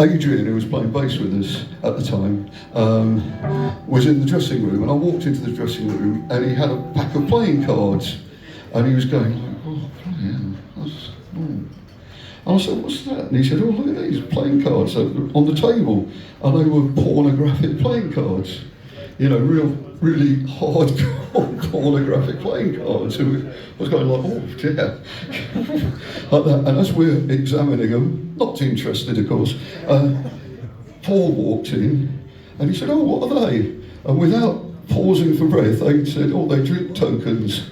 Adrian, who was playing bass with us at the time, was in the dressing room, and I walked into the dressing room, and he had a pack of playing cards, and he was going like, "Oh, that's, And I said, "What's that?" And he said, "Oh, look at these playing cards on the table," and they were pornographic playing cards. You know, really hardcore pornographic playing cards. And I was going like, "Oh, yeah." Like that. And as we're examining them, not interested, of course, Paul walked in, and he said, "Oh, what are they?" And without pausing for breath, they said, "Oh, they're drink tokens."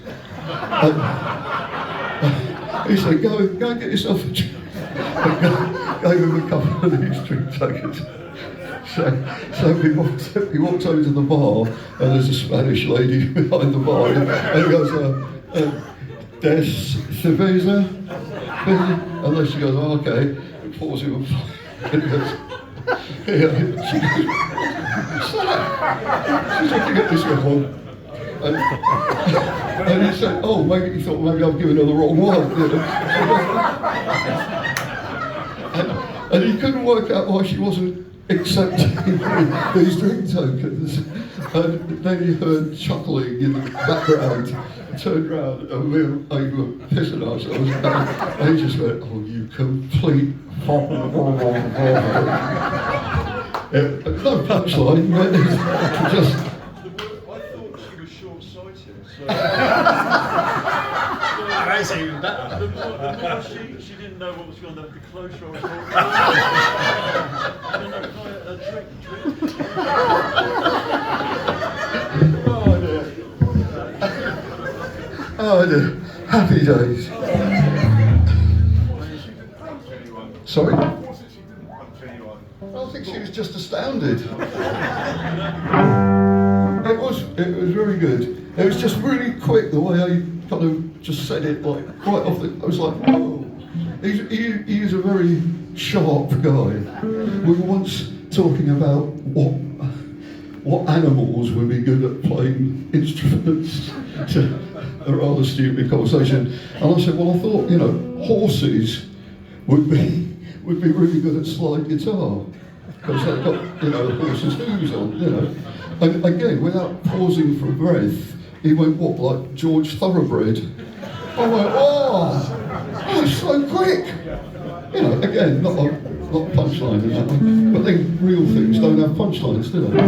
He said, "Go and get yourself a drink." Gave him a couple of these drink tokens. So he walks over to the bar, and there's a Spanish lady behind the bar, and he goes, "Des cerveza?" And then she goes, "Oh, okay." He pours him a and he goes, "Yeah." She goes, "What's that?" She's looking at this one. And he said, "Oh, maybe he thought maybe I've given her the wrong one." You know? and he couldn't work out why she wasn't accepting these drink tokens. And then he heard chuckling in the background, turned around, and we were pissing ourselves. And he just went, "Oh, you complete fucking no punchline, but just... That's even better. The more she didn't know what was going on, the closer I was talking. I don't know, can I a drink? Oh dear. Happy days. Sorry? I think she was just astounded. It was very good. It was just really quick the way I kind of just said it, like right off the. I was like, "Oh, he's a very sharp guy." We were once talking about what animals would be good at playing instruments. To a rather stupid conversation, and I said, "Well, I thought horses would be really good at slide guitar because they've got the horse's hooves on, And again, without pausing for breath, he went, "What, like George Thoroughbred?" I went, "Oh, that's so quick." Again, not a punchline in that one, but then real things don't have punchlines, do they?